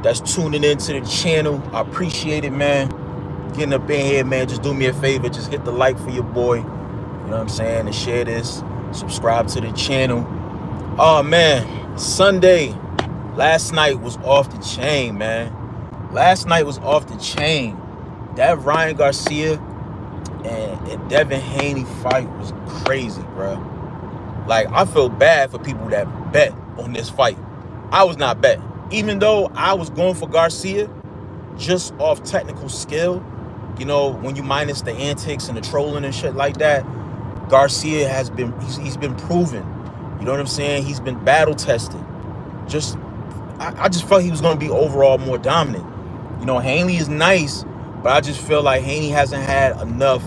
that's tuning into the channel. I appreciate it, man. Getting up in here, man. Just do me a favor. Just hit the like for your boy. You know what I'm saying? And share this. Subscribe to the channel. Oh, man. Sunday. Last night was off the chain, man. Last night was off the chain. That Ryan Garcia and Devin Haney fight was crazy, bro. Like, I feel bad for people that bet on this fight. I was not betting. Even though I was going for Garcia just off technical skill, you know, when you minus the antics and the trolling and shit like that, Garcia has been, he's been proven. You know what I'm saying? He's been battle tested. I just felt he was going to be overall more dominant. You know, Haney is nice, but I just feel like Haney hasn't had enough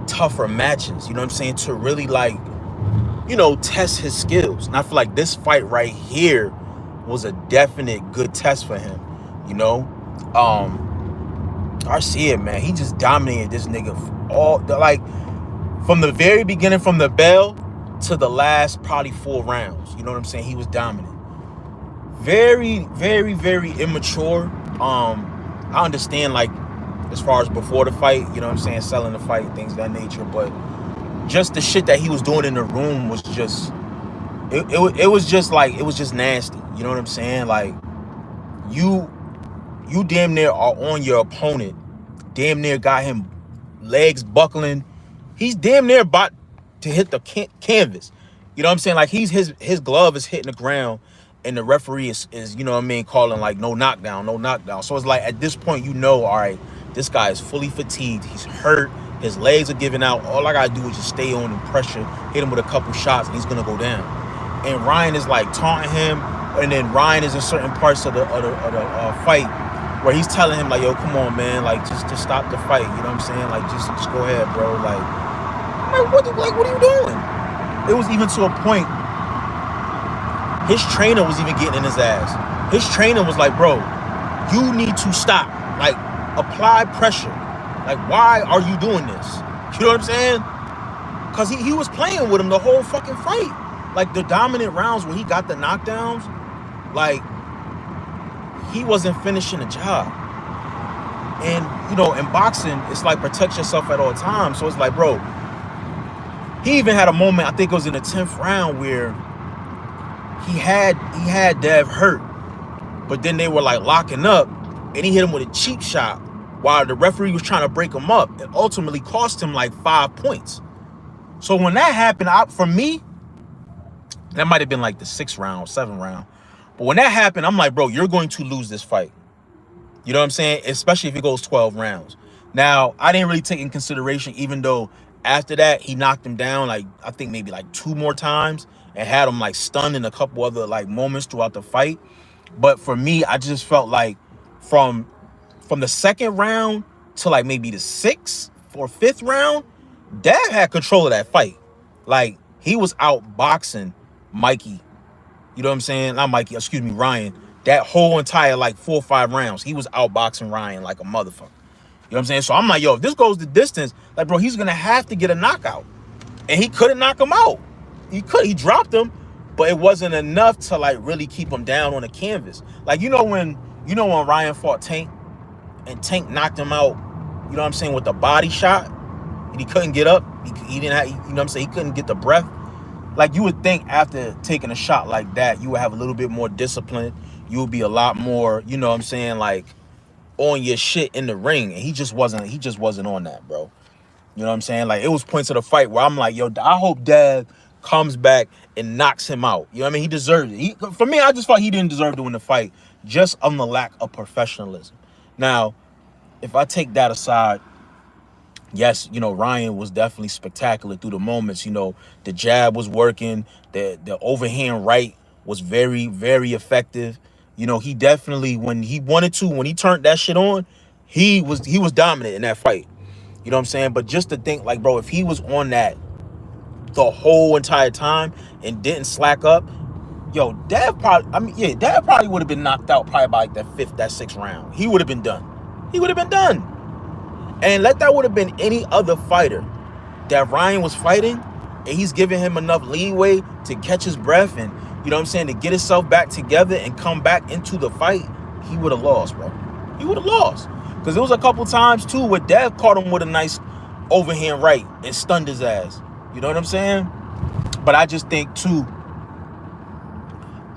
tougher matches, you know what I'm saying, to really, like, you know, test his skills. And I feel like this fight right here was a definite good test for him, you know. Garcia, man, he just dominated this nigga from the very beginning, from the bell to the last probably 4 rounds. You know what I'm saying? He was dominant. Very, very, very immature. I understand, like, as far as before the fight, you know what I'm saying, selling the fight, things of that nature, but just the shit that he was doing in the room was just, it was just like, it was just nasty. You know what I'm saying? Like, you damn near are on your opponent, damn near got him legs buckling. He's damn near about to hit the canvas. You know what I'm saying? Like, his glove is hitting the ground, and the referee is, you know what I mean, calling like no knockdown. So it's like, at this point, you know, all right, this guy is fully fatigued. He's hurt. His legs are giving out. All I gotta do is just stay on and pressure, hit him with a couple shots, and he's gonna go down. And Ryan is like taunting him, and then Ryan is in certain parts of the fight where he's telling him like, "Yo, come on, man, like just stop the fight." You know what I'm saying? Like, just go ahead, bro. What are you doing? It was even to a point. His trainer was even getting in his ass. His trainer was like, "Bro, you need to stop. Like, apply pressure. Like, why are you doing this?" You know what I'm saying? Because he was playing with him the whole fucking fight. Like, the dominant rounds where he got the knockdowns, like, he wasn't finishing the job. And, you know, in boxing, it's like, protect yourself at all times. So it's like, bro, he even had a moment, I think it was in the 10th round, where he had Dev hurt, but then they were like locking up, and he hit him with a cheap shot while the referee was trying to break him up. It ultimately cost him like 5 points. So when that happened, for me, that might have been like the 6th round, 7th round. But when that happened, I'm like, bro, you're going to lose this fight. You know what I'm saying? Especially if it goes 12 rounds. Now, I didn't really take in consideration, even though after that, he knocked him down, like, I think maybe like 2 more times, and had him like stunned in a couple other like moments throughout the fight. But for me, I just felt like from the 2nd round to like maybe the 6th or 5th round, Dad had control of that fight. Like, he was out boxing Mikey. You know what I'm saying? Not Mikey, excuse me, Ryan. That whole entire like 4 or 5 rounds, he was out boxing Ryan like a motherfucker. You know what I'm saying? So I'm like, yo, if this goes the distance, like, bro, he's gonna have to get a knockout. And he couldn't knock him out. He dropped him, but it wasn't enough to like really keep him down on the canvas. Like, you know when Ryan fought Tank, and Tank knocked him out, you know what I'm saying, with the body shot, and he couldn't get up. He didn't have, you know what I'm saying, he couldn't get the breath. Like, you would think after taking a shot like that, you would have a little bit more discipline. You would be a lot more, you know what I'm saying, like, on your shit in the ring. And he just wasn't on that, bro. You know what I'm saying? Like, it was points of the fight where I'm like, yo, I hope Dad comes back and knocks him out. You know what I mean? He deserved it. For me, I just thought he didn't deserve to win the fight, just on the lack of professionalism. Now, if I take that aside, yes, you know, Ryan was definitely spectacular through the moments. You know, the jab was working. The overhand right was very, very effective. You know, he definitely, when he wanted to, when he turned that shit on, he was dominant in that fight. You know what I'm saying? But just to think, like, bro, if he was on that the whole entire time and didn't slack up, yo, Dad probably would have been knocked out probably by like that 5th, that 6th round. He would have been done. He would have been done. And that would have been any other fighter that Ryan was fighting, and he's giving him enough leeway to catch his breath and you know what I'm saying, to get himself back together and come back into the fight, he would have lost, bro. He would have lost. Because there was a couple times, too, where Dev caught him with a nice overhand right and stunned his ass. You know what I'm saying? But I just think, too,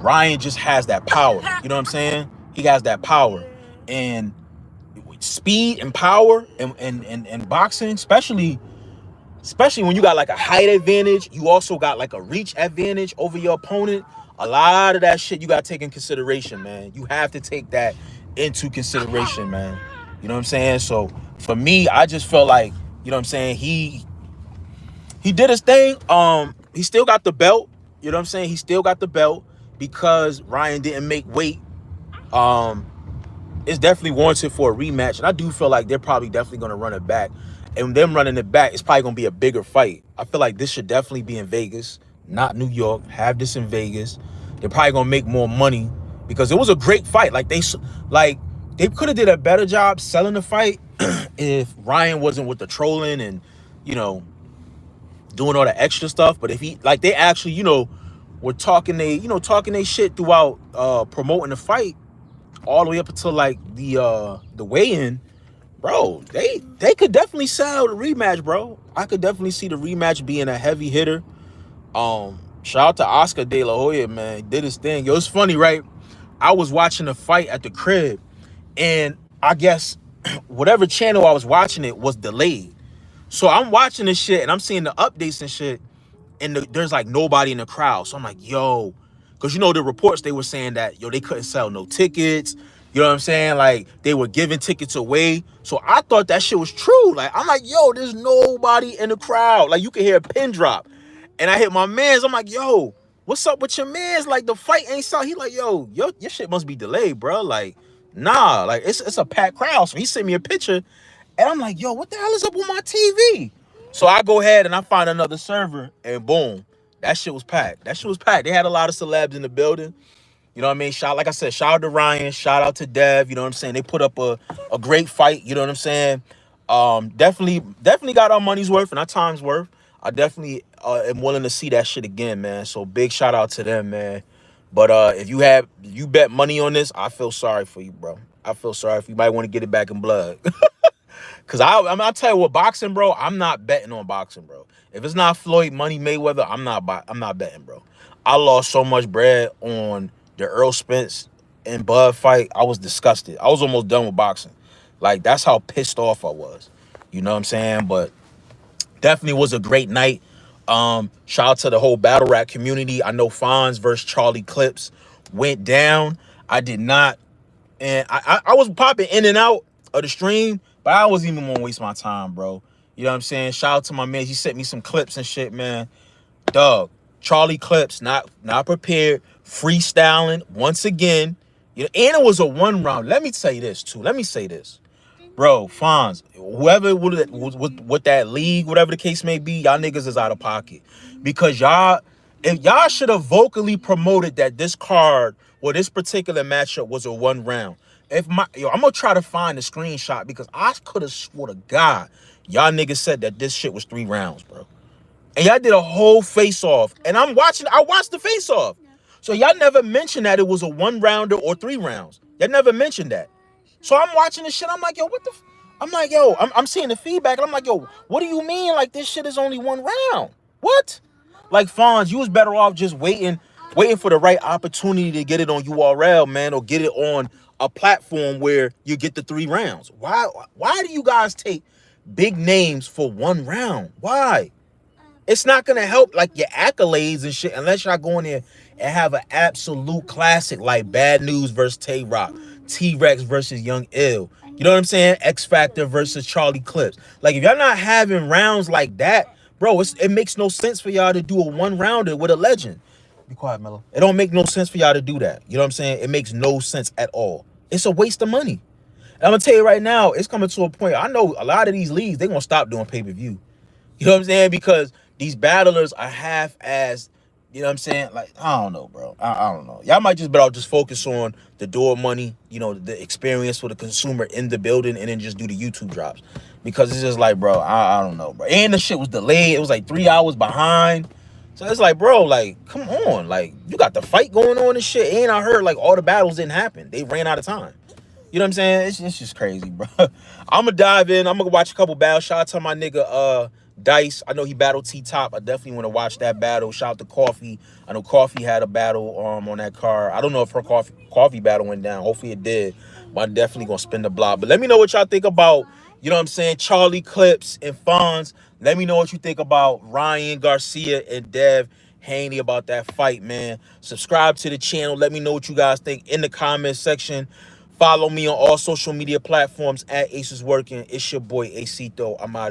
Ryan just has that power. You know what I'm saying? He has that power. And speed and power and boxing, especially when you got like a height advantage, you also got like a reach advantage over your opponent. A lot of that shit you got to take in consideration, man. You have to take that into consideration, man. You know what I'm saying? So for me, I just felt like, you know what I'm saying, he did his thing. He still got the belt. You know what I'm saying? He still got the belt because Ryan didn't make weight. It's definitely warranted for a rematch, and I do feel like they're probably definitely going to run it back. And them running it back, it's probably going to be a bigger fight. I feel like this should definitely be in Vegas, not New York. Have this in Vegas. They're probably going to make more money because it was a great fight. Like they could have did a better job selling the fight if Ryan wasn't with the trolling and, you know, doing all the extra stuff. But if he, like, they actually, you know, were talking they shit throughout promoting the fight all the way up until like the weigh-in, bro, they could definitely sell the rematch, bro. I could definitely see the rematch being a heavy hitter. Shout out to Oscar De La Hoya, man. He did his thing. Yo, it's funny, right? I was watching the fight at the crib, and I guess whatever channel I was watching it was delayed. So I'm watching this shit, and I'm seeing the updates and shit, and there's like nobody in the crowd. So I'm like, yo, because you know the reports, they were saying that, yo, they couldn't sell no tickets. You know what I'm saying? Like, they were giving tickets away. So I thought that shit was true. Like, I'm like, yo, there's nobody in the crowd. Like, you can hear a pin drop. And I hit my mans. I'm like, yo, what's up with your mans? Like, the fight ain't started. He like, yo, your shit must be delayed, bro. Like, nah, like, it's a packed crowd. So he sent me a picture. And I'm like, yo, what the hell is up with my TV? So I go ahead and I find another server. And boom, that shit was packed. That shit was packed. They had a lot of celebs in the building. You know what I mean? Like I said, shout out to Ryan. Shout out to Dev. You know what I'm saying? They put up a great fight. You know what I'm saying? Definitely got our money's worth and our time's worth. I definitely am willing to see that shit again, man. So big shout out to them, man. But if you bet money on this, I feel sorry for you, bro. I feel sorry for you. You might want to get it back in blood. Cause I'll tell you what, boxing, bro, I'm not betting on boxing, bro. If it's not Floyd Money Mayweather, I'm not betting, bro. I lost so much bread on the Earl Spence and Bud fight. I was disgusted. I was almost done with boxing. Like, that's how pissed off I was. You know what I'm saying? But definitely was a great night. Shout out to the whole battle rap community. I know Fonz versus Charlie Clips went down. I did not. And I was popping in and out of the stream, but I wasn't even gonna waste my time, bro. You know what I'm saying? Shout out to my man. He sent me some clips and shit, man. Dog, Charlie Clips, not prepared, freestyling once again. You know, and it was a one round. Let me say this too. Let me say this, bro. Fonz, whoever with that league, whatever the case may be, y'all niggas is out of pocket because if y'all should have vocally promoted that this card or this particular matchup was a one round. I'm gonna try to find the screenshot because I could have swore to God y'all niggas said that this shit was 3 rounds, bro. And y'all did a whole face-off. And I watched the face-off. So y'all never mentioned that it was a 1-rounder or 3 rounds. Y'all never mentioned that. So I'm watching this shit. I'm like, yo, what the I'm like, yo, I'm seeing the feedback. And I'm like, yo, what do you mean? Like, this shit is only 1 round. What? Like, Fonz, you was better off just waiting for the right opportunity to get it on URL, man, or get it on a platform where you get the 3 rounds. Why do you guys take big names for 1 round? Why? It's not gonna help like your accolades and shit unless y'all go in there and have an absolute classic like Bad News versus Tay Rock, T-Rex versus Young Ill. You know what I'm saying? X Factor versus Charlie Clips. Like, if y'all not having rounds like that, bro, it makes no sense for y'all to do a 1-rounder with a legend. Be quiet, Mello. It don't make no sense for y'all to do that. You know what I'm saying? It makes no sense at all. It's a waste of money. And I'm gonna tell you right now, it's coming to a point. I know a lot of these leagues, they gonna stop doing pay-per-view. You know what I'm saying? Because these battlers are half-assed. You know what I'm saying? Like, I don't know, bro. I don't know. Y'all might just better just focus on the door money, you know, the experience for the consumer in the building, and then just do the YouTube drops. Because it's just like, bro, I don't know, bro. And the shit was delayed. It was like 3 hours behind. So it's like, bro, like, come on. Like, you got the fight going on and shit. And I heard, like, all the battles didn't happen. They ran out of time. You know what I'm saying? It's just crazy, bro. I'm going to dive in. I'm going to watch a couple battles. Shout out to my nigga Dice. I know he battled T-Top. I definitely want to watch that battle. Shout out to Coffee. I know Coffee had a battle on that card. I don't know if her coffee battle went down. Hopefully it did. But I'm definitely going to spin the block. But let me know what y'all think about, you know what I'm saying, Charlie Clips and Fonz. Let me know what you think about Ryan Garcia and Dev Haney about that fight, man. Subscribe to the channel. Let me know what you guys think in the comments section. Follow me on all social media platforms at Ace is Working. It's your boy Acito. I'm out of here.